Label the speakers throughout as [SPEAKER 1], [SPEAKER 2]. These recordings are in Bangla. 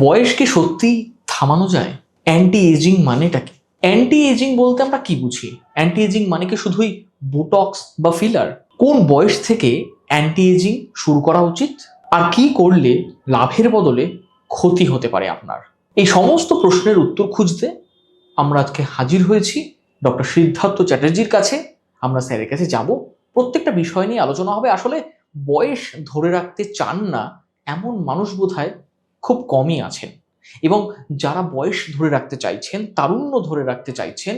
[SPEAKER 1] বয়স কি সত্যি থামানো যায়? অ্যান্টি এজিং মানেটা কি? অ্যান্টি এজিং বলতে আমরা কি বুঝি? অ্যান্টি এজিং মানে কি শুধুই বোটক্স বা ফিলার? কোন বয়স থেকে অ্যান্টি এজিং শুরু করা উচিত? আর কি করলে লাভের বদলে ক্ষতি হতে পারে আপনার? এই সমস্ত প্রশ্নের উত্তর খুঁজতে আমরা আজকে হাজির হয়েছি ডক্টর সিদ্ধার্থ চ্যাটার্জির কাছে। আমরা স্যারের কাছে যাব, প্রত্যেকটা বিষয় নিয়ে আলোচনা হবে। আসলে বয়স ধরে রাখতে চান না এমন মানুষ বোধহয় খুব কমই আছেন, এবং যারা বয়স ধরে রাখতে চাইছেন, তারুণ্য ধরে রাখতে চাইছেন,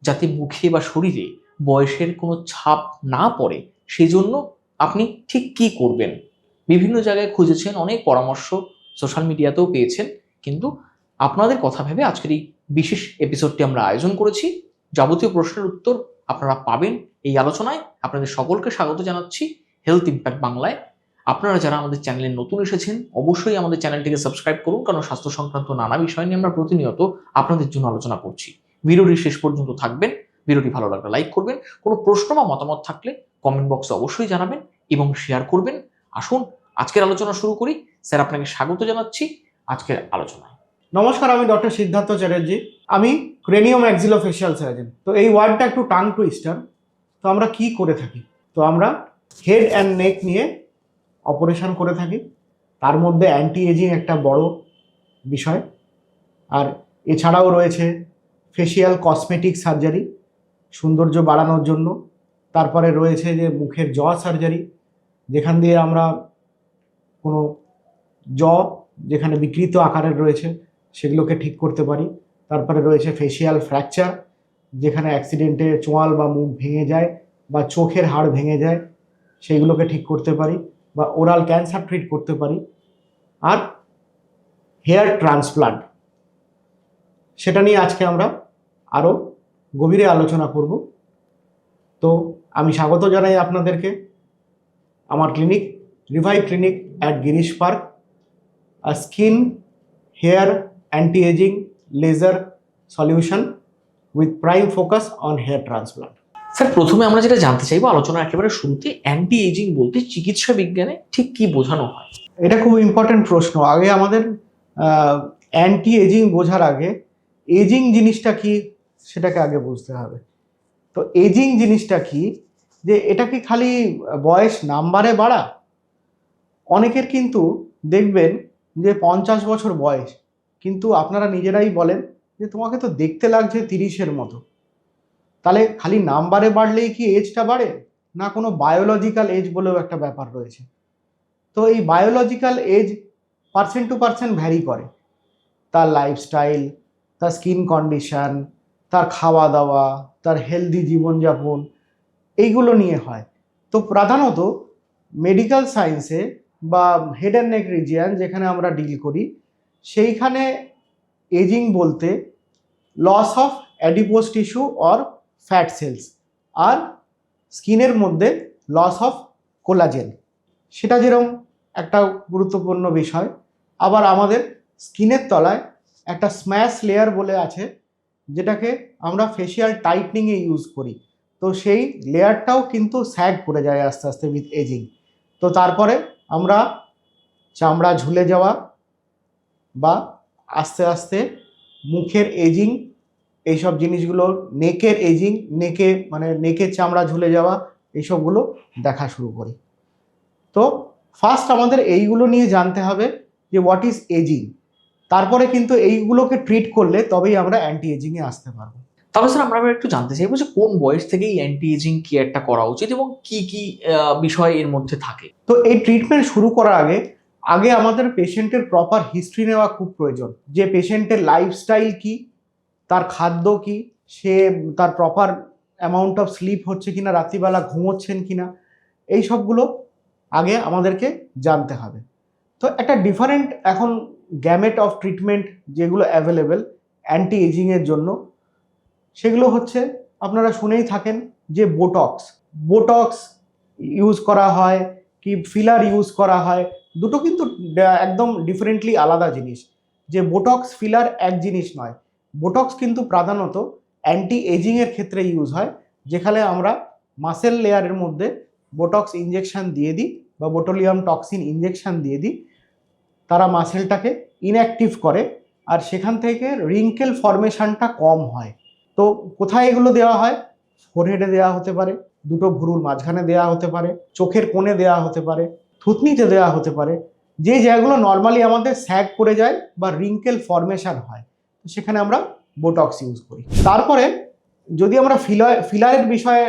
[SPEAKER 1] যাতে মুখে বা শরীরে বয়সের কোনো ছাপ না পড়ে, সেজন্য আপনি ঠিক কি করবেন? বিভিন্ন জায়গায় খুঁজেছেন, অনেক পরামর্শ সোশ্যাল মিডিয়াতেও পেয়েছেন, কিন্তু আপনাদের কথা ভেবে আজকের এই বিশেষ এপিসোডটি আমরা আয়োজন করেছি। যাবতীয় প্রশ্নের উত্তর আপনারা পাবেন এই আলোচনায়। আপনাদের সকলকে স্বাগত জানাচ্ছি হেলথ ইম্প্যাক্ট বাংলায়। আপনারা যারা আমাদের চ্যানেলে নতুন এসেছেন, অবশ্যই আমাদের চ্যানেলটিকে সাবস্ক্রাইব করুন, কারণ স্বাস্থ্য সংক্রান্ত নানা বিষয় নিয়ে আমরা প্রতিনিয়ত আপনাদের জন্য আলোচনা করছি। ভিডিওটি শেষ পর্যন্ত থাকবেন। ভিডিওটি ভালো লাগলে লাইক করবেন, কোনো প্রশ্ন বা মতামত থাকলে কমেন্ট বক্সে অবশ্যই জানাবেন এবং শেয়ার করবেন। আসুন আজকের আলোচনা শুরু করি। স্যার, আপনাকে স্বাগত জানাচ্ছি আজকের আলোচনায়।
[SPEAKER 2] নমস্কার, আমি ডক্টর সিদ্ধার্থ চ্যাটার্জি। আমি ক্রেনিও ম্যাক্সিলোফেশিয়াল সার্জন। তো এই ওয়ার্ডটা একটু টাং টুইস্টার। তো আমরা কি করে থাকি? তো আমরা হেড অ্যান্ড নেক নিয়ে অপারেশন করে থাকি। তার মধ্যে অ্যান্টি এজিং একটা বড় বিষয়। আর এছাড়াও রয়েছে ফেসিয়াল কসমেটিক সার্জারি, সৌন্দর্য বাড়ানোর জন্য। তারপরে রয়েছে যে মুখের জ সার্জারি, যেখান দিয়ে আমরা কোনো জ যেখানে বিকৃত আকারের রয়েছে সেগুলোকে ঠিক করতে পারি। তারপরে রয়েছে ফেসিয়াল ফ্র্যাকচার, যেখানে অ্যাক্সিডেন্টে চোয়াল বা মুখ ভেঙে যায় বা চোখের হাড় ভেঙে যায়, সেইগুলোকে ঠিক করতে পারি। বা ওরাল ক্যান্সার ট্রিট করতে পারি। আর হেয়ার ট্রান্সপ্লান্ট, সেটা নিয়ে আজকে আমরা আরও গভীরে আলোচনা করব। তো আমি স্বাগত জানাই আপনাদেরকে আমার clinic, revive clinic at Girish park, a skin hair anti-aging laser solution with prime focus on hair transplant.
[SPEAKER 1] Sir, প্রথমে আমরা যেটা জানতে চাইবো আলোচনা একেবারে শুরুতে, অ্যান্টি এজিং বলতে চিকিৎসা বিজ্ঞানে ঠিক কি বোঝানো হয়?
[SPEAKER 2] এটা খুব ইম্পর্টেন্ট প্রশ্ন। আগে আমাদের অ্যান্টি এজিং বোঝার আগে এজিং জিনিসটা কি সেটাকে আগে বুঝতে হবে। তো এজিং জিনিসটা কি, যে এটা কি খালি বয়স নাম্বারে বাড়া? অনেকের কিন্তু দেখবেন যে 50 বছর বয়স, কিন্তু আপনারা নিজেরাই বলেন যে তোমাকে তো দেখতে লাগছে 30-এর মতো। তাহলে খালি নাম্বারে বাড়লেই কি এজটা বাড়ে? না, কোনো বায়োলজিক্যাল এজ বলেও একটা ব্যাপার রয়েছে। তো এই biological age percent to percent vary করে। তার লাইফস্টাইল, তার স্কিন কন্ডিশন, তার খাওয়া দাওয়া, তার হেলদি জীবনযাপন, এইগুলো নিয়ে হয়। তো প্রধানত মেডিকেল সায়েন্সে বা হেড অ্যান্ড নেক রিজিয়ান যেখানে আমরা ডিল করি, সেইখানে এজিং বলতে loss of adipose tissue or fat cells, আর স্কিনের মধ্যে লস অফ কোলাজেন, সেটা যেরকম একটা গুরুত্বপূর্ণ বিষয়। আবার আমাদের স্কিনের তলায় একটা স্ম্যাশ লেয়ার বলে আছে, যেটাকে আমরা ফেসিয়াল টাইটনিংয়ে ইউজ করি। তো সেই লেয়ারটাও কিন্তু স্যাগ করে যায় আস্তে আস্তে উইথ এজিং। তো তারপরে আমরা চামড়া ঝুলে যাওয়া বা আস্তে আস্তে মুখের এজিং, এইসব জিনিসগুলো, নেকের এজিং, নেকে মানে নেকের চামড়া ঝুলে যাওয়া, এইসবগুলো দেখা শুরু করি। তো ফার্স্ট আমাদের এইগুলো নিয়ে জানতে হবে যে হোয়াট ইজ এজিং। তারপরে কিন্তু এইগুলোকে ট্রিট করলে তবেই আমরা অ্যান্টি এজিংয়ে আসতে পারবো।
[SPEAKER 1] তবে স্যার, আমরা একটু জানতে চাইবো যে কোন বয়স থেকে এই অ্যান্টি এজিং কেয়ারটা করা উচিত এবং কি কি বিষয় এর মধ্যে থাকে?
[SPEAKER 2] তো এই ট্রিটমেন্ট শুরু করার আগে আগে আমাদের পেশেন্টের প্রপার হিস্ট্রি নেওয়া খুব প্রয়োজন। যে পেশেন্টের লাইফস্টাইল কি, তার খাদ্য কি, সে তার প্রপার অ্যামাউন্ট অফ স্লিপ হচ্ছে কিনা, রাত্রিবেলা ঘুমোচ্ছেন কিনা, এই সবগুলো আগে আমাদেরকে জানতে হবে। তো একটা ডিফারেন্ট এখন গ্যামেট অফ ট্রিটমেন্ট যেগুলো অ্যাভেলেবেল অ্যান্টি এজিংয়ের জন্য, সেগুলো হচ্ছে আপনারা শুনেই থাকেন যে বোটক্স বোটক্স ইউজ করা হয় কি ফিলার ইউজ করা হয়। দুটো কিন্তু একদম ডিফারেন্টলি আলাদা জিনিস। যে বোটক্স ফিলার এক জিনিস নয়। বোটক্স কিন্তু প্রধানত অ্যান্টি এজিংয়ের ক্ষেত্রে ইউজ হয়, যেখানে আমরা মাসেল লেয়ারের মধ্যে বোটক্স ইঞ্জেকশন দিয়ে দিই বা বোটোলিয়াম টক্সিন ইঞ্জেকশন দিয়ে দিই। তারা মাসেলটাকে ইনঅ্যাক্টিভ করে, আর সেখান থেকে রিঙ্কেল ফর্মেশনটা কম হয়। তো কোথায় এগুলো দেওয়া হয়? ফোরহেডে দেওয়া হতে পারে, দুটো ভুরুর মাঝখানে দেওয়া হতে পারে, চোখের কোণে দেওয়া হতে পারে, থুতনিতে দেওয়া হতে পারে, যে জায়গাগুলো নর্মালি আমাদের স্যাগ করে যায় বা রিঙ্কেল ফর্মেশন হয়, সেখানে আমরা বোটক্স ইউজ করি। তারপরে যদি আমরা ফিলারের বিষয়ে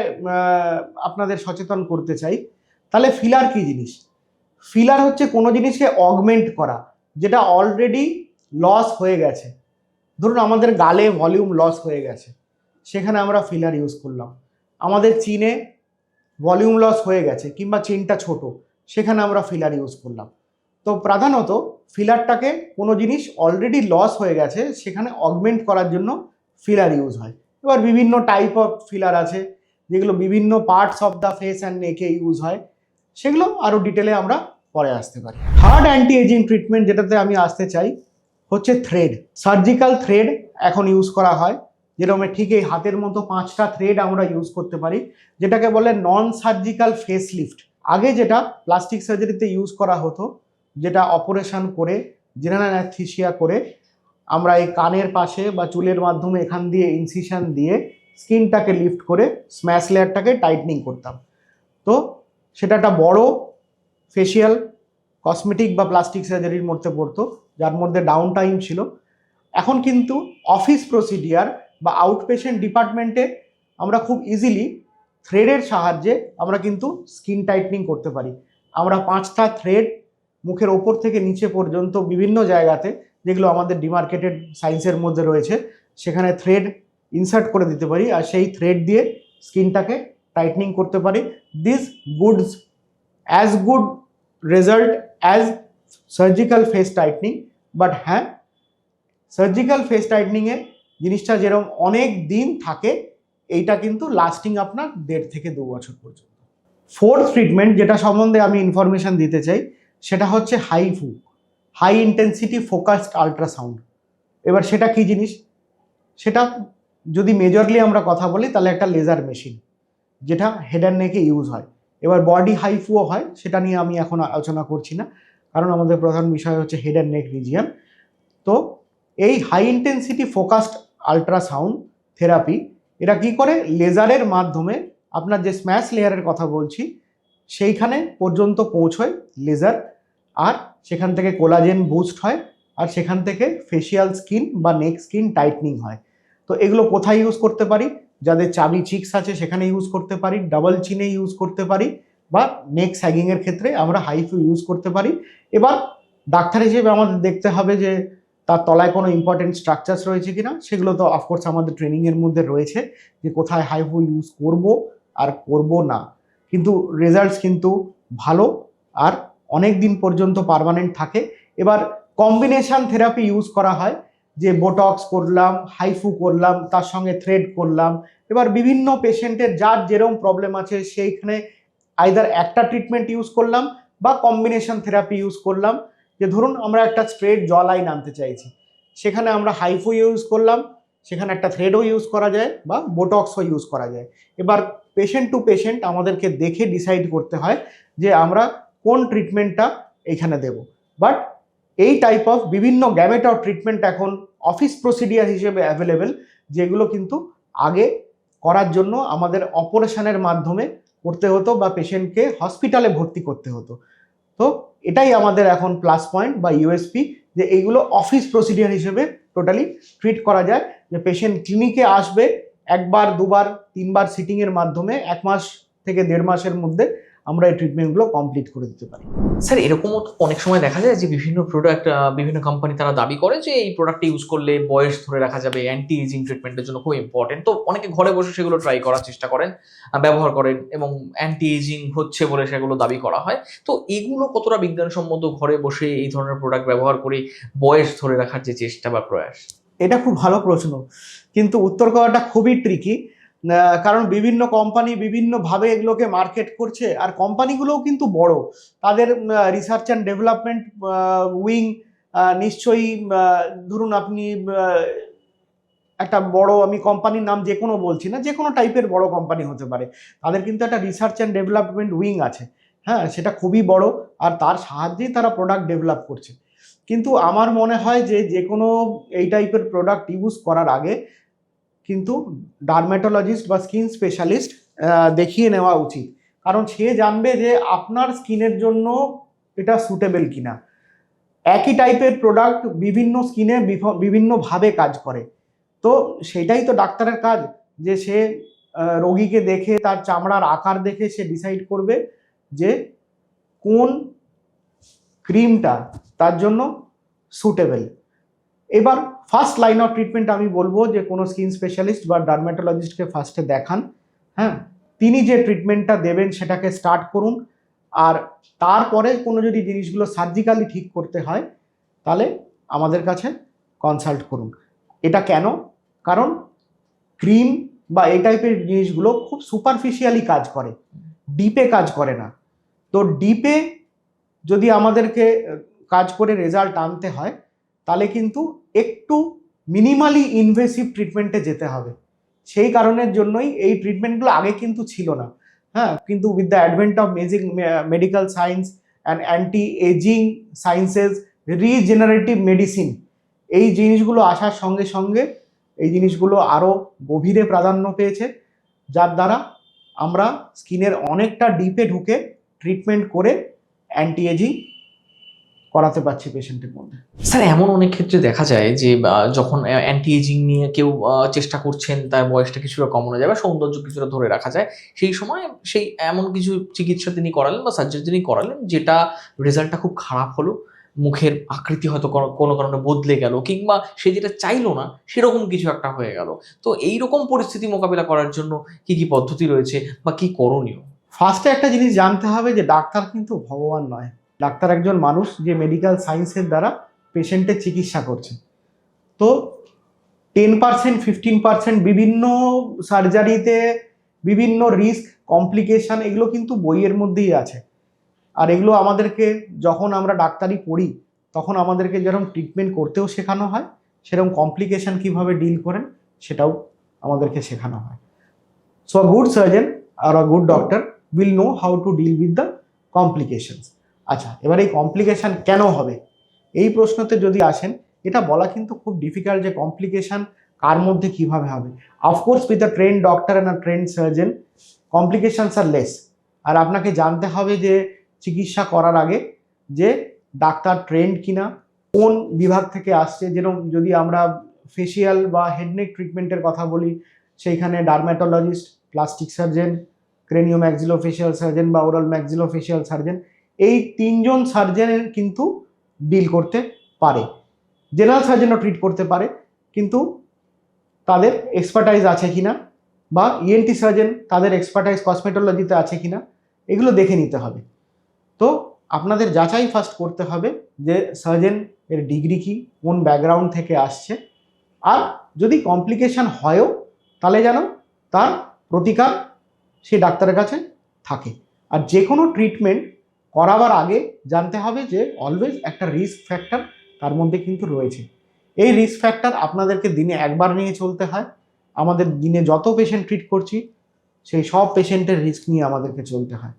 [SPEAKER 2] আপনাদের সচেতন করতে চাই, তাহলে ফিলার কি জিনিস? ফিলার হচ্ছে কোনো জিনিসকে অগমেন্ট করা যেটা অলরেডি লস হয়ে গেছে। ধরুন আমাদের গালে ভলিউম লস হয়ে গেছে, সেখানে আমরা ফিলার ইউজ করলাম। আমাদের চিনে ভলিউম লস হয়ে গেছে কিংবা চিনটা ছোট, সেখানে আমরা ফিলার ইউজ করলাম। তো প্রধানত ফিলারটাকে কোনো জিনিস অলরেডি লস হয়ে গেছে সেখানে অগমেন্ট করার জন্য ফিলার ইউজ হয়। এবার বিভিন্ন টাইপ অফ ফিলার আছে যেগুলো বিভিন্ন parts of the face and নেকে ইউজ হয়, সেগুলো আরও ডিটেলে আমরা পরে আসতে পারি। থার্ড অ্যান্টি এজিং ট্রিটমেন্ট যেটাতে আমি আসতে চাই হচ্ছে থ্রেড। সার্জিক্যাল থ্রেড এখন ইউজ করা হয়, যেরকম ঠিক এই হাতের মতো 5টা থ্রেড আমরা ইউজ করতে পারি, যেটাকে বলে নন সার্জিক্যাল ফেস লিফট। আগে যেটা প্লাস্টিক সার্জারিতে ইউজ করা হতো, যেটা অপারেশন করে জেনারেল অ্যানেস্থেসিয়া করে আমরা এই কানের পাশে বা চুলের মাধ্যমে এখান দিয়ে ইনসিশন দিয়ে স্কিনটাকে লিফট করে স্ম্যাশ লেয়ারটাকে টাইটনিং করতাম। তো সেটা একটা বড় ফেশিয়াল কসমেটিক বা প্লাস্টিক সার্জারির মধ্যে পড়তো, যার মধ্যে ডাউন টাইম ছিল। এখন কিন্তু অফিস প্রসিডিয়ার বা আউটপেশেন্ট ডিপার্টমেন্টে আমরা খুব ইজিলি থ্রেডের সাহায্যে আমরা কিন্তু স্কিন টাইটনিং করতে পারি। আমরা 5টা থ্রেড মুখের ওপর থেকে নিচে পর্যন্ত বিভিন্ন জায়গাতে, যেগুলো আমাদের ডিমার্কেটেড সাইন্সের মধ্যে রয়েছে, সেখানে থ্রেড ইনসার্ট করে দিতে পারি, আর সেই থ্রেড দিয়ে স্কিনটাকে টাইটনিং করতে পারি। This goods as good result as surgical face tightening. But হ্যাঁ, সার্জিক্যাল ফেস টাইটনিংয়ে জিনিসটা যেরকম অনেক দিন থাকে, এইটা কিন্তু লাস্টিং আপনার 1.5 থেকে 2 বছর পর্যন্ত। ফোর্থ ট্রিটমেন্ট যেটা সম্বন্ধে আমি ইনফরমেশন দিতে চাই, সেটা হচ্ছে HIFU, high intensity focused ultrasound. এবার সেটা কি জিনিস? সেটা যদি মেজরলি আমরা কথা বলি তাহলে একটা লেজার মেশিন, যেটা হেড অ্যান্ড নেকে ইউজ হয়। এবার বডি হাইফুও হয়, সেটা নিয়ে আমি এখন আলোচনা করছি না, কারণ আমাদের প্রধান বিষয় হচ্ছে হেড অ্যান্ড নেক রিজিয়ন। তো এই high intensity focused ultrasound therapy, এটা কি করে লেজারের মাধ্যমে আপনার যে স্ম্যাশ লেয়ারের কথা বলছি সেইখানে পর্যন্ত পৌঁছয় লেজার, আর সেখান থেকে কোলাজেন বুস্ট হয়, আর সেখান থেকে ফেশিয়াল স্কিন বা নেক স্কিন টাইটনিং হয়। তো এগুলো কোথায় ইউজ করতে পারি? যাদের চাবি চিক্স আছে সেখানে ইউজ করতে পারি, ডাবল চিনে ইউজ করতে পারি, বা নেক স্যাগিংয়ের ক্ষেত্রে আমরা হাইফু ইউজ করতে পারি। এবার ডাক্তার হিসেবে আমাদের দেখতে হবে যে তার তলায় কোনো ইম্পর্টেন্ট স্ট্রাকচারস রয়েছে কিনা। সেগুলো তো অফকোর্স আমাদের ট্রেনিংয়ের মধ্যে রয়েছে যে কোথায় হাইফু ইউজ করব আর করব না, কিন্তু রেজাল্টস কিন্তু ভালো আর অনেক দিন পর্যন্ত পার্মানেন্ট থাকে। এবার কম্বিনেশন থেরাপি ইউজ করা হয়, যে বোটক্স করলাম, হাইফু করলাম, তার সঙ্গে থ্রেড করলাম। এবার বিভিন্ন পেশেন্টের যার যেরকম প্রবলেম আছে সেইখানে আইদার একটা ট্রিটমেন্ট ইউজ করলাম বা কম্বিনেশন থেরাপি ইউজ করলাম। যে ধরুন আমরা একটা স্ট্রেট জ লাইন আনতে চাইছি, সেখানে আমরা হাইফু ইউজ করলাম, সেখানে একটা থ্রেডও ইউজ করা যায় বা বোটক্সও ইউজ করা যায়। এবার পেশেন্ট টু পেশেন্ট আমাদেরকে দেখে ডিসাইড করতে হয় যে আমরা কোন ট্রিটমেন্টটা এখানে দেব। বাট এই টাইপ অফ বিভিন্ন গ্যামেট অফ ট্রিটমেন্ট এখন অফিস প্রসিডিয়ার হিসেবে অ্যাভেলেবেল, যেগুলো কিন্তু আগে করার জন্য আমাদের অপারেশনের মাধ্যমে করতে হতো বা পেশেন্টকে হসপিটালে ভর্তি করতে হতো। তো এটাই আমাদের এখন প্লাস পয়েন্ট বা ইউএসপি, যে এইগুলো অফিস প্রসিডিয়ার হিসেবে টোটালি ট্রিট করা যায়। যে পেশেন্ট ক্লিনিকে আসবে, 1বার 2বার 3বার সিটিংয়ের মাধ্যমে 1 মাস থেকে 1.5 মাসের মধ্যে আমরা এই ট্রিটমেন্টগুলো কমপ্লিট করে দিতে পারি।
[SPEAKER 1] স্যার এরকমও তো অনেক সময় দেখা যায় যে বিভিন্ন প্রোডাক্ট, বিভিন্ন কোম্পানি তারা দাবি করে যে এই প্রোডাক্টটা ইউজ করলে বয়স ধরে রাখা যাবে, অ্যান্টি এজিং ট্রিটমেন্টের জন্য খুব ইম্পর্টেন্ট। তো অনেকে ঘরে বসে সেগুলো ট্রাই করার চেষ্টা করেন, ব্যবহার করেন, এবং অ্যান্টি এজিং হচ্ছে বলে সেগুলো দাবি করা হয়। তো এগুলো কতটা বিজ্ঞানসম্মত, ঘরে বসে এই ধরনের প্রোডাক্ট ব্যবহার করে বয়স ধরে রাখার যে চেষ্টা বা প্রয়াস?
[SPEAKER 2] এটা খুব ভালো প্রশ্ন, কিন্তু উত্তর করাটা খুবই ট্রিকি। কারণ বিভিন্ন কোম্পানি বিভিন্নভাবে এগুলোকে মার্কেট করছে, আর কোম্পানিগুলোও কিন্তু বড়, তাদের রিসার্চ অ্যান্ড ডেভেলপমেন্ট উইং নিশ্চয়ই, ধরুন আপনি একটা বড়, আমি কোম্পানির নাম যে কোনো বলছি না, যে কোনো টাইপের বড় কোম্পানি হতে পারে, তাদের কিন্তু একটা রিসার্চ অ্যান্ড ডেভেলপমেন্ট উইং আছে। হ্যাঁ, সেটা খুবই বড়, আর তার সাহায্যেই তারা প্রোডাক্ট ডেভেলপ করছে। কিন্তু আমার মনে হয় যে যে কোনো এই টাইপের প্রোডাক্ট ইউজ করার আগে কিন্তু ডার্মেটোলজিস্ট বা স্কিন স্পেশালিস্ট দেখিয়ে নেওয়া উচিত, কারণ সে জানবে যে আপনার স্কিনের জন্য এটা সুটেবল কিনা। একই টাইপের প্রোডাক্ট বিভিন্ন স্কিনে বিভিন্নভাবে কাজ করে, তো সেটাই তো ডাক্তারের কাজ যে সে রোগীকে দেখে তার চামড়ার আকার দেখে সে ডিসাইড করবে যে কোন ক্রিমটা তার জন্য সুটেবল। এবার ফার্স্ট লাইন অফ ট্রিটমেন্ট আমি বলবো যে কোনো স্কিন স্পেশালিস্ট বা ডার্মেটোলজিস্টকে ফার্স্টে দেখান। হ্যাঁ, তিনি যে ট্রিটমেন্টটা দেবেন সেটাকে স্টার্ট করুন, আর তারপরে কোনো যদি জিনিসগুলো সার্জিক্যালি ঠিক করতে হয় তাহলে আমাদের কাছে কনসাল্ট করুন। এটা কেন? কারণ ক্রিম বা এই টাইপের জিনিসগুলো খুব সুপারফিশিয়ালি কাজ করে, ডিপে কাজ করে না। তো ডিপে যদি আমাদেরকে কাজ করে রেজাল্ট আনতে হয় তাহলে কিন্তু একটু মিনিমালি ইনভেসিভ ট্রিটমেন্টে যেতে হবে। সেই কারণের জন্যই এই ট্রিটমেন্টগুলো আগে কিন্তু ছিল না। হ্যাঁ, কিন্তু with the advent of medical science and anti ageing sciences, regenerative medicine, এই জিনিসগুলো আসার সঙ্গে সঙ্গে এই জিনিসগুলো আরও গভীরে প্রাধান্য পেয়েছে, যার দ্বারা আমরা স্কিনের অনেকটা ডিপে ঢুকে ট্রিটমেন্ট করে অ্যান্টি এজিং করাতে পারছি পেশেন্টের মধ্যে।
[SPEAKER 1] স্যার এমন অনেক ক্ষেত্রে দেখা যায় যে যখন অ্যান্টি এজিং নিয়ে কেউ চেষ্টা করছেন, তার বয়সটা কিছুটা কমানো যায় বা সৌন্দর্য কিছুটা ধরে রাখা যায়, সেই সময় সেই এমন কিছু চিকিৎসা তিনি করালেন বা সার্জারি তিনি করালেন যেটা রেজাল্টটা খুব খারাপ হলো, মুখের আকৃতি হয়তো কোনো কারণে বদলে গেল, কিংবা সে যেটা চাইলো না সেরকম কিছু একটা হয়ে গেল। তো এই রকম পরিস্থিতি মোকাবিলা করার জন্য কি কি পদ্ধতি রয়েছে বা কি করণীয়?
[SPEAKER 2] ফার্স্টে একটা জিনিস জানতে হবে যে ডাক্তার কিন্তু ভগবান নয়, ডাক্তার একজন মানুষ যে মেডিকেল সায়েন্সের দ্বারা পেশেন্টের চিকিৎসা করছে। তো 10% 15% বিভিন্ন সার্জারিতে বিভিন্ন রিস্ক কমপ্লিকেশন এগুলো কিন্তু বইয়ের মধ্যেই আছে, আর এগুলো আমাদেরকে যখন আমরা ডাক্তারি পড়ি তখন আমাদেরকে যেরকম ট্রিটমেন্ট করতেও শেখানো হয়, সেরকম কমপ্লিকেশন কিভাবে ডিল করেন সেটাও আমাদেরকে শেখানো হয়। সো আ গুড সার্জন আর a good doctor will know how to deal with the complications. আচ্ছা, এবার এই কমপ্লিকেশন কেন হবে এই প্রশ্নতে যদি আসেন, এটা বলা কিন্তু খুব ডিফিকাল্ট যে কমপ্লিকেশন কার মধ্যে কিভাবে হবে। Of course with a trained doctor and a trained surgeon complications are less. আর আপনাকে জানতে হবে যে চিকিৎসা করার আগে যে ডাক্তার ট্রেন্ড কিনা, কোন বিভাগ থেকে আসছে। যেরকম যদি আমরা ফেসিয়াল বা হেডনেক ট্রিটমেন্টের কথা বলি, সেইখানে dermatologist, plastic surgeon, cranio maxillofacial surgeon বা ওরাল ম্যাক্সিলোফেশিয়াল সার্জন, এই তিনজন সার্জনের কিন্তু ডিল করতে পারে। জেনারেল সার্জনও ট্রিট করতে পারে, কিন্তু তাদের এক্সপার্টাইজ আছে কিনা, বা ইএনটি সার্জন তাদের এক্সপার্টাইজ কসমেটোলজিতে আছে কিনা, এগুলো দেখে নিতে হবে। তো আপনাদের যাচাই ফার্স্ট করতে হবে যে সার্জন এর ডিগ্রি কি, কোন ব্যাকগ্রাউন্ড থেকে আসছে, আর যদি কমপ্লিকেশন হয়ও তাহলে যেন তার প্রতিকার সেই ডাক্তারের কাছে থাকে। আর যে কোনো ট্রিটমেন্ট করাবার আগে জানতে হবে যে অলওয়েজ একটা রিস্ক ফ্যাক্টর তার মধ্যে কিন্তু রয়েছে। এই রিস্ক ফ্যাক্টর আপনাদেরকে দিনে একবার নিয়ে চলতে হয়। আমাদের দিনে যত পেশেন্ট ট্রিট করছি সেই সব পেশেন্টের রিস্ক নিয়ে আমাদেরকে চলতে হয়।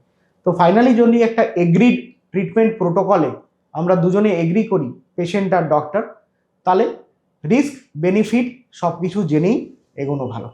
[SPEAKER 2] তো ফাইনালি যদি একটা এগ্রিড ট্রিটমেন্ট প্রোটোকলে আমরা দুজনে এগ্রি করি, পেশেন্ট আর ডক্টর, তাহলে রিস্ক বেনিফিট সব কিছু জেনেই এগোনো ভালো।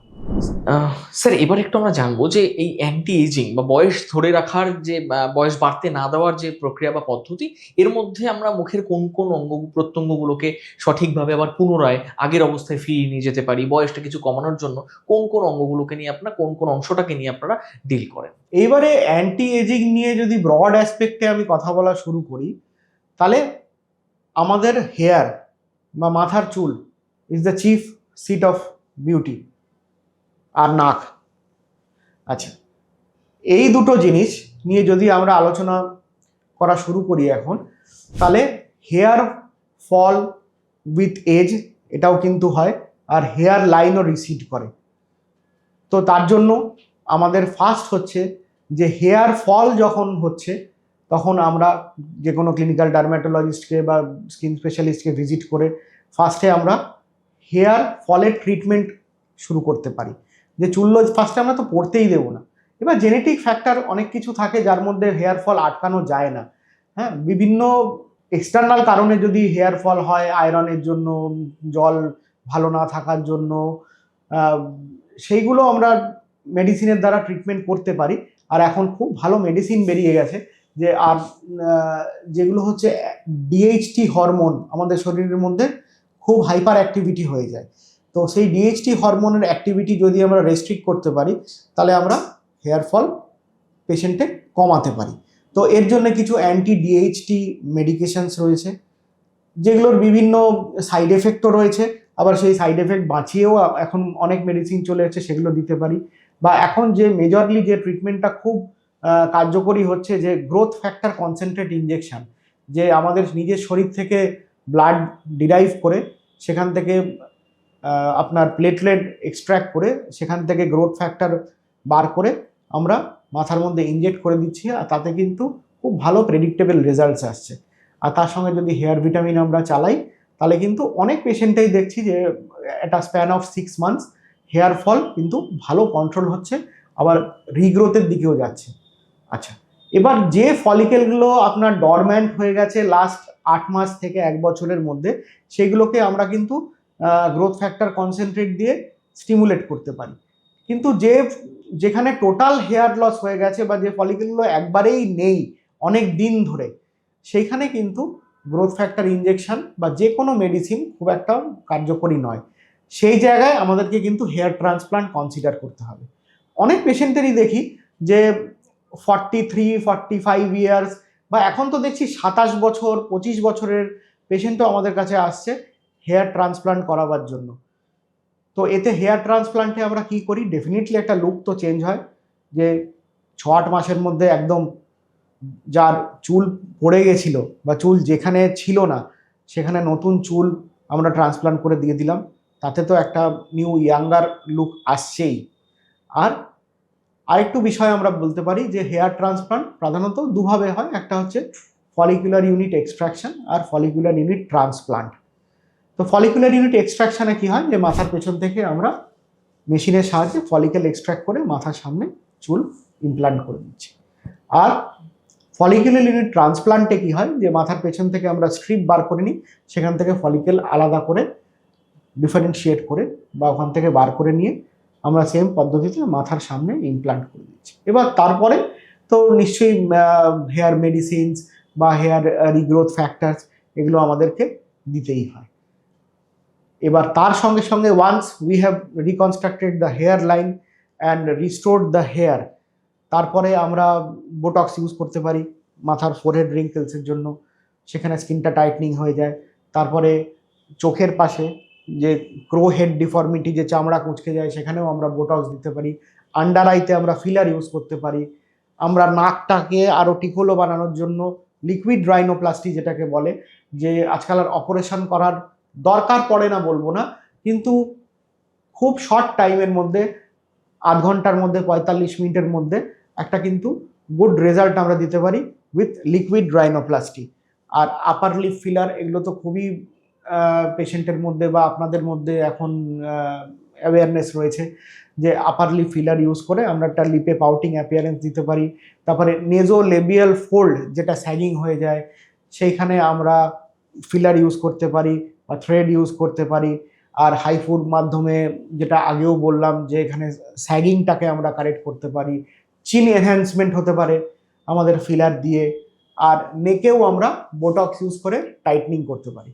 [SPEAKER 1] স্যার এবার একটু আমরা জানবো যে এই অ্যান্টি এজিং বা বয়স ধরে রাখার যে বয়স বাড়তে না দেওয়ার যে প্রক্রিয়া বা পদ্ধতি, এর মধ্যে আমরা মুখের কোন কোন অঙ্গ প্রত্যঙ্গগুলোকে সঠিকভাবে আবার পুনরায় আগের অবস্থায় ফিরিয়ে নিয়ে যেতে পারি, বয়সটা কিছু কমানোর জন্য কোন কোন অঙ্গগুলোকে নিয়ে আপনারা, কোন কোন অংশটাকে নিয়ে আপনারা ডিল করেন?
[SPEAKER 2] এইবারে অ্যান্টি এজিং নিয়ে যদি ব্রড অ্যাসপেক্টে আমি কথা বলা শুরু করি, তাহলে আমাদের হেয়ার বা মাথার চুল is the chief seat of beauty, আর নাক। আচ্ছা, এই দুটো জিনিস নিয়ে যদি আমরা আলোচনা করা শুরু করি এখন, তাহলে হেয়ার ফল উইথ এজ এটাও কিন্তু হয়, আর হেয়ার লাইনও রিসিড করে। তো তার জন্য আমাদের ফার্স্ট হচ্ছে যে হেয়ার ফল যখন হচ্ছে তখন আমরা যে কোনো ক্লিনিক্যাল ডার্ম্যাটোলজিস্টকে বা স্কিন স্পেশালিস্টকে ভিজিট করে ফার্স্টে আমরা হেয়ার ফলের ট্রিটমেন্ট শুরু করতে পারি। যে চুল ফার্স্টে আমরা তো পড়তেই দেবো না। এবার জেনেটিক ফ্যাক্টর অনেক কিছু থাকে যার মধ্যে হেয়ার ফল আটকানো যায় না। হ্যাঁ, বিভিন্ন এক্সটার্নাল কারণে যদি হেয়ার ফল হয়, আয়রনের জন্য, জল ভালো না থাকার জন্য, সেইগুলো আমরা মেডিসিনের দ্বারা ট্রিটমেন্ট করতে পারি। আর এখন খুব ভালো মেডিসিন বেরিয়ে গেছে যে আর যেগুলো হচ্ছে ডিএইচটি হরমোন আমাদের শরীরের মধ্যে খুব হাইপার অ্যাক্টিভিটি হয়ে যায়। তো সেই ডিএইচটি হরমোনের অ্যাক্টিভিটি যদি আমরা রেস্ট্রিক্ট করতে পারি তাহলে আমরা হেয়ার ফল পেশেন্টে কমাতে পারি। তো এর জন্য কিছু অ্যান্টি ডিএইচটি মেডিকেশনস রয়েছে, যেগুলোর বিভিন্ন সাইড এফেক্টও রয়েছে, আবার সেই সাইড এফেক্ট বাঁচিয়েও এখন অনেক মেডিসিন চলে এসেছে, সেগুলো দিতে পারি। বা এখন যে মেজরলি যে ট্রিটমেন্টটা খুব কার্যকরী হচ্ছে, যে গ্রোথ ফ্যাক্টর কনসেন্ট্রেট ইনজেকশন, যে আমাদের নিজের শরীর থেকে ব্লাড ডিরাইভ করে সেখান থেকে আপনার প্লেটলেট এক্সট্র্যাক্ট করে সেখান থেকে গ্রোথ ফ্যাক্টর বার করে আমরা মাথার মধ্যে ইনজেক্ট করে দিচ্ছি, আর তাতে কিন্তু খুব ভালো প্রেডিক্টেবল রেজাল্টস আসছে। আর তার সঙ্গে যদি হেয়ার ভিটামিন আমরা চালাই তাহলে কিন্তু অনেক পেশেন্টেই দেখছি যে একটা span of 6 months hair fall কিন্তু ভালো কন্ট্রোল হচ্ছে, আবার রিগ্রোথের দিকেও যাচ্ছে। আচ্ছা, এবার যে ফলিকেলগুলো আপনার ডরম্যান্ট হয়ে গেছে লাস্ট 8 মাস থেকে 1 বছরের মধ্যে, সেগুলোকে আমরা কিন্তু গ্রোথ ফ্যাক্টর কনসেন্ট্রেট দিয়ে স্টিমুলেট করতে পারি। কিন্তু যেখানে টোটাল হেয়ার লস হয়ে গেছে বা যে ফলিকেলগুলো একবারেই নেই অনেক দিন ধরে, সেইখানে কিন্তু গ্রোথ ফ্যাক্টর ইনজেকশন বা যে কোনো মেডিসিন খুব একটা কার্যকরী নয়। সেই জায়গায় আমাদেরকে কিন্তু হেয়ার ট্রান্সপ্লান্ট কনসিডার করতে হবে। অনেক পেশেন্টেরই দেখি যে 43-45 ইয়ার্স বা এখন তো দেখছি 27 বছর 25 বছরের পেশেন্টও আমাদের কাছে আসছে হেয়ার ট্রান্সপ্লান্ট করাবার জন্য। তো এতে হেয়ার ট্রান্সপ্লান্টে আমরা কি করি, ডেফিনেটলি একটা লুক তো চেঞ্জ হয়, যে 6-8 মাসের মধ্যে একদম যার চুল পড়ে গেছিল বা চুল যেখানে ছিল না সেখানে নতুন চুল আমরা ট্রান্সপ্লান্ট করে দিয়ে দিলাম, তাতে তো একটা নিউ ইয়াঙ্গার লুক আসছেই। আর আরেকটু বিষয় আমরা বলতে পারি যে হেয়ার ট্রান্সপ্লান্ট প্রধানত দুভাবে হয়, একটা হচ্ছে ফলিকুলার ইউনিট এক্সট্রাকশন আর ফলিকুলার ইউনিট ট্রান্সপ্লান্ট। তো ফলিকুলার ইউনিট এক্সট্রাকশনে কি হয়, যে মাথার পেছন থেকে আমরা মেশিনের সাহায্যে ফলিকেল এক্সট্রাক্ট করে মাথার সামনে চুল ইমপ্লান্ট করে দিচ্ছি। আর ফলিকুলার ইউনিট ট্রান্সপ্লান্টে কি হয়, যে মাথার পেছন থেকে আমরা স্ট্রিপ বার করে নিই, সেখান থেকে ফলিকেল আলাদা করে ডিফারেন্সিয়েট করে বা ওখান থেকে বার করে নিয়ে আমরা সেম পদ্ধতিতে মাথার সামনে ইমপ্লান্ট করে দিচ্ছি। এবার তারপরে তো নিশ্চয়ই হেয়ার মেডিসিনস বা হেয়ার রিগ্রোথ ফ্যাক্টরস এগুলো আমাদেরকে দিতেই হয়। এবার তার সঙ্গে সঙ্গে once we have reconstructed the hair line and restored the hair, তারপরে আমরা বোটক্স ইউজ করতে পারি মাথার ফোরহেড রিঙ্কেলসের জন্য, সেখানে স্কিনটা টাইটনিং হয়ে যায়। তারপরে চোখের পাশে যে ক্রো হেড ডিফর্মিটি, যে চামড়া কুঁচকে যায়, সেখানেও আমরা বোটক্স দিতে পারি। আন্ডার আইতে আমরা ফিলার ইউজ করতে পারি। আমরা নাকটাকে আরও টিকোলো বানানোর জন্য লিকুইড রাইনোপ্লাস্টি যেটাকে বলে, যে আজকাল আর অপারেশন করার দরকার পড়ে না বলবো না, কিন্তু খুব শর্ট টাইমের মধ্যে, আধ ঘন্টার মধ্যে, 45 মিনিটের মধ্যে একটা কিন্তু গুড রেজাল্ট আমরা দিতে পারি উইথ লিকুইড রাইনোপ্লাস্টি। আর আপার লিপ ফিলার, এগুলো তো খুবই পেশেন্টের মধ্যে বা আপনাদের মধ্যে এখন অ্যাওয়ারনেস রয়েছে, যে আপার লিপ ফিলার ইউজ করে আমরা একটা লিপে পাউটিং অ্যাপিয়ারেন্স দিতে পারি। তারপরে নেজো লেবিয়াল ফোল্ড যেটা স্যাগিং হয়ে যায়, সেইখানে আমরা ফিলার ইউজ করতে পারি বা থ্রেড ইউজ করতে পারি। আর হাইফুর মাধ্যমে, যেটা আগেও বললাম, যে এখানে স্যাগিংটাকে আমরা কারেক্ট করতে পারি। চিন এনহ্যান্সমেন্ট হতে পারে আমাদের ফিলার দিয়ে। আর নেকেও আমরা বোটক্স ইউজ করে টাইটনিং করতে পারি।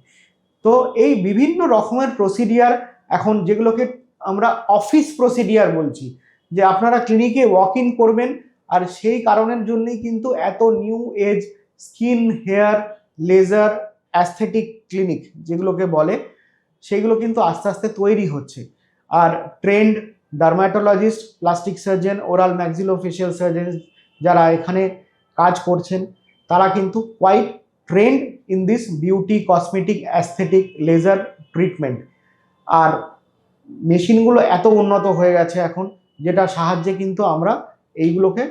[SPEAKER 2] তো এই বিভিন্ন রকমের প্রসিডিয়ার এখন, যেগুলোকে আমরা অফিস প্রসিডিয়ার বলছি, যে আপনারা ক্লিনিকে ওয়াক ইন করবেন, আর সেই কারণের জন্যই কিন্তু এত new age skin, hair, laser, aesthetic clinic যেগুলোকে বলে, সেইগুলো কিন্তু আস্তে আস্তে তৈরি হচ্ছে। আর trained dermatologist, plastic surgeon, oral maxillofacial surgeon যারা এখানে কাজ করছেন, তারা কিন্তু quite trained in this beauty, cosmetic, aesthetic, laser treatment. আর মেশিনগুলো এত উন্নত হয়ে গেছে এখন, যেটা সাহায্যে কিন্তু আমরা এইগুলোকে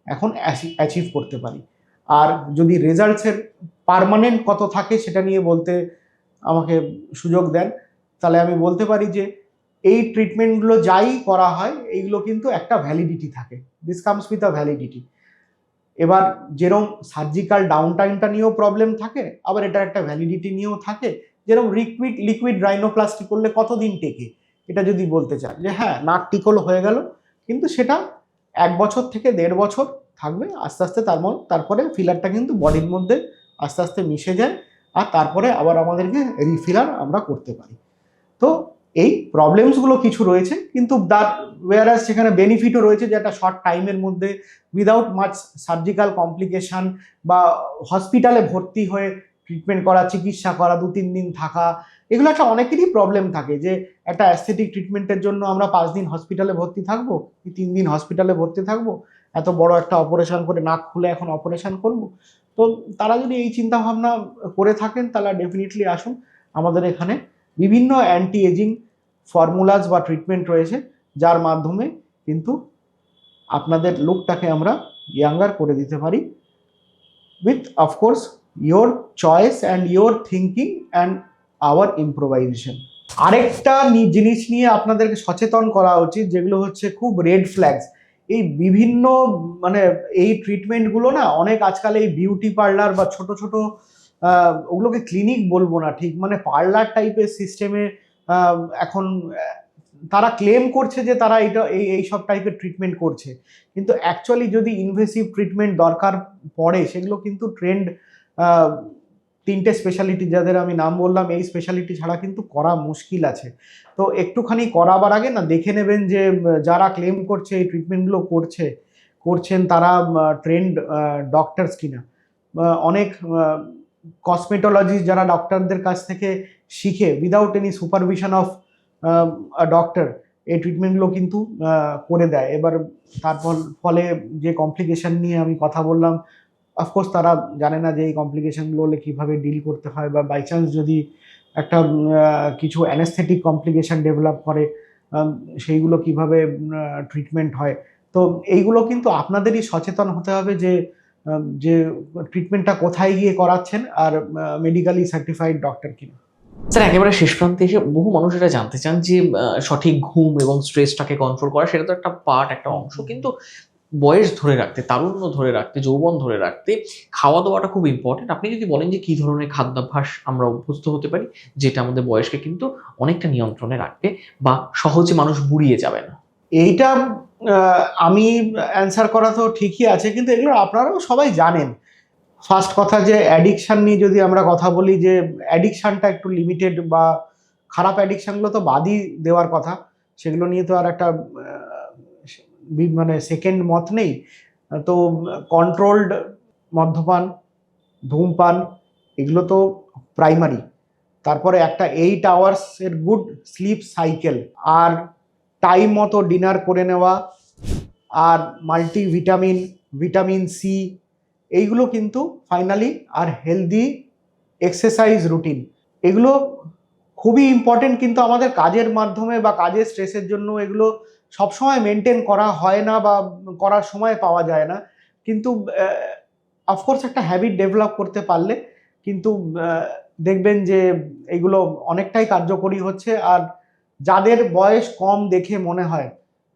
[SPEAKER 2] এখন অ্যাচিভ করতে পারি। আর যদি রেজাল্টসের পার্মানেন্ট কত থাকে সেটা নিয়ে বলতে আমাকে সুযোগ দেন, তাহলে আমি বলতে পারি যে এই ট্রিটমেন্টগুলো যাই করা হয়, এইগুলো কিন্তু একটা ভ্যালিডিটি থাকে। This comes with a validity. এবার যেরকম সার্জিক্যাল ডাউন টাইমটা নিয়েও প্রবলেম থাকে, আবার এটার একটা ভ্যালিডিটি নিয়েও থাকে। যেরকম লিকুইড রাইনোপ্লাস্টি করলে কতদিন টেকে, এটা যদি বলতে চান যে হ্যাঁ নাক টিকল হয়ে গেল, কিন্তু সেটা 1 বছর থেকে 1.5 বছর থাকবে, আস্তে আস্তে তারপরে ফিলারটা কিন্তু বডির মধ্যে আস্তে আস্তে মিশে যায়, আর তারপরে আবার আমাদেরকে রিফিলার আমরা করতে পারি। তো এই প্রবলেমসগুলো কিছু রয়েছে, কিন্তু ওয়ারাস সেখানে বেনিফিটও রয়েছে, যে একটা শর্ট টাইমের মধ্যে উইদাউট মাচ সার্জিক্যাল কমপ্লিকেশন বা হসপিটালে ভর্তি হয়ে ট্রিটমেন্ট করা, চিকিৎসা করা, 2-3 দিন থাকা, এগুলো একটা অনেকেরই প্রবলেম থাকে যে একটা অ্যাস্থেটিক ট্রিটমেন্টের জন্য আমরা 5 দিন হসপিটালে ভর্তি থাকবো কি 3 দিন হসপিটালে ভর্তি থাকবো, এত বড় একটা অপারেশন করে নাক খুলে এখন অপারেশন করব। তো তারা যদি এই চিন্তা ভাবনা করে থাকেন তাহলে ডেফিনেটলি আসুন, আমাদের এখানে বিভিন্ন অ্যান্টি এজিং ফর্মুলাস বা ট্রিটমেন্ট রয়েছে, যার মাধ্যমে কিন্তু আপনাদের লুকটাকে আমরা ইয়াঙ্গার করে দিতে পারি, with of course your choice and your thinking and our improvisation. আরেকটা জিনিস নিয়ে আপনাদেরকে সচেতন করা উচিত, যেগুলো হচ্ছে খুব রেড ফ্ল্যাগস। এই বিভিন্ন মানে এই ট্রিটমেন্টগুলো না অনেক আজকাল এই বিউটি পার্লার বা ছোট ছোট ওগুলোকে ক্লিনিক বলবো না ঠিক, মানে পার্লার টাইপের সিস্টেমে এখন তারা ক্লেম করছে যে তারা এই সব টাইপের ট্রিটমেন্ট করছে, কিন্তু অ্যাকচুয়ালি যদি ইনভেসিভ ট্রিটমেন্ট দরকার পড়ে সেগুলো কিন্তু ট্রেন্ড 3টে স্পেশালিটি যাদের আমি নাম বললাম, এই স্পেশালিটি ছাড়া কিন্তু করা মুশকিল আছে। তো একটুখানি করাবার আগে না দেখে নেবেন যে যারা ক্লেম করছে এই ট্রিটমেন্টগুলো করছেন তারা ট্রেন্ড ডক্টরস কিনা। অনেক কসমেটোলজিস্ট যারা ডক্টরদের কাছ থেকে শিখে without any supervision of doctor এই ট্রিটমেন্টগুলো কিন্তু করে দেয়। এবার তারপর ফলে যে কমপ্লিকেশন নিয়ে আমি কথা বললাম, অফকোর্স তারা জানে না যে এই কমপ্লিকেশনগুলো হলে কীভাবে ডিল করতে হয়, বা বাই চান্স যদি একটা কিছু অ্যানেস্থেটিক কমপ্লিকেশন ডেভেলপ করে সেইগুলো কিভাবে ট্রিটমেন্ট হয়। তো এইগুলো কিন্তু আপনাদেরই সচেতন হতে হবে যে ট্রিটমেন্টটা কোথায় গিয়ে করাচ্ছেন আর মেডিকেলি সার্টিফাইড ডক্টর কিনা।
[SPEAKER 1] স্যার একেবারে শেষ প্রান্তে এসে বহু মানুষ এটা জানতে চান যে সঠিক ঘুম এবং স্ট্রেসটাকে কন্ট্রোল করা সেটা তো একটা পার্ট, একটা অংশ, কিন্তু বয়স ধরে রাখতে, তারুণ্য ধরে রাখতে, যৌবন ধরে রাখতে খাওয়া দাওয়াটা খুব ইম্পর্টেন্ট। আপনি যদি বলেন যে কি ধরনের খাদ্যাভ্যাস আমরা অভ্যস্ত হতে পারি যেটা আমাদের বয়সকে কিন্তু অনেকটা নিয়ন্ত্রণে রাখবে বা সহজে মানুষ বুড়িয়ে যাবে না।
[SPEAKER 2] এইটা আমি অ্যান্সার করা তো ঠিকই আছে, কিন্তু এগুলো আপনারাও সবাই জানেন। ফার্স্ট কথা যে অ্যাডিকশান নিয়ে যদি আমরা কথা বলি, যে অ্যাডিকশানটা একটু লিমিটেড, বা খারাপ অ্যাডিকশানগুলো তো বাদই দেওয়ার কথা, সেগুলো নিয়ে তো আর একটা মানে সেকেন্ড মত নেই। তো কন্ট্রোলড মদ্যপান, ধূমপান, এগুলো তো প্রাইমারি। তারপরে একটা 8 আওয়ার্সের গুড স্লিপ সাইকেল, আর টাইম মতো ডিনার করে নেওয়া, আর মাল্টিভিটামিন, ভিটামিন সি, এইগুলো কিন্তু ফাইনালি, আর হেলদি এক্সারসাইজ রুটিন, এগুলো খুবই ইম্পর্টেন্ট। কিন্তু আমাদের কাজের মাধ্যমে বা কাজের স্ট্রেসের জন্য এগুলো সবসময় মেনটেন করা হয় না বা করার সময় পাওয়া যায় না, কিন্তু অফকোর্স একটা হ্যাবিট ডেভেলপ করতে পারলে কিন্তু দেখবেন যে এগুলো অনেকটাই কার্যকরী হচ্ছে। আর যাদের বয়স কম দেখে মনে হয়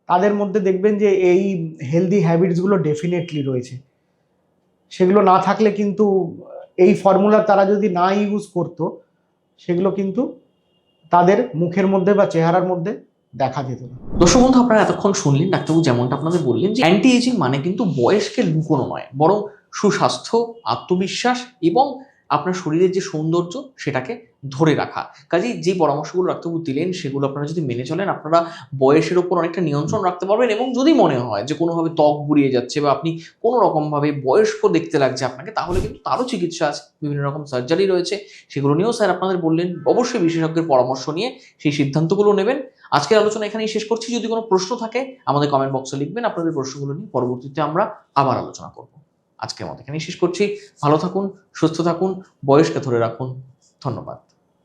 [SPEAKER 2] তাদের মধ্যে দেখবেন যে এই হেলদি হ্যাবিটসগুলো ডেফিনেটলি রয়েছে। সেগুলো না থাকলে কিন্তু এই ফর্মুলা তারা যদি না ইউজ করতো, সেগুলো কিন্তু তাদের মুখের মধ্যে বা চেহারার মধ্যে দেখা যেত না।
[SPEAKER 1] দর্শক বন্ধু, আপনারা এতক্ষণ শুনলেন ডাক্তারবাবু যেমনটা আপনাদের বললেন যে অ্যান্টি এজিং মানে কিন্তু বয়সকে লুকোনো নয়, বরং সুস্বাস্থ্য, আত্মবিশ্বাস এবং আপনার শরীরের যে সৌন্দর্য সেটাকে ধরে রাখা। কাজেই যে পরামর্শগুলো ডাক্তারবাবু দিলেন সেগুলো আপনারা যদি মেনে চলেন, আপনারা বয়সের ওপর অনেকটা নিয়ন্ত্রণ রাখতে পারবেন। এবং যদি মনে হয় যে কোনোভাবে ত্বক বুড়িয়ে যাচ্ছে বা আপনি কোনো রকমভাবে বয়স্ক দেখতে লাগছে আপনাকে, তাহলে কিন্তু তারও চিকিৎসা আছে, বিভিন্ন রকম সার্জারি রয়েছে, সেগুলো নিয়েও স্যার আপনাদের বললেন। অবশ্যই বিশেষজ্ঞের পরামর্শ নিয়ে সেই সিদ্ধান্তগুলো নেবেন। আজকের আলোচনা এখানেই শেষ করছি। যদি কোনো প্রশ্ন থাকে আমাদের কমেন্ট বক্সে লিখবেন, আপনাদের প্রশ্নগুলো নিয়ে পরবর্তীতে আমরা আবার আলোচনা করব। আজকের মতো এখানেই শেষ করছি। ভালো থাকুন, সুস্থ থাকুন, বয়সকে ধরে রাখুন। ধন্যবাদ।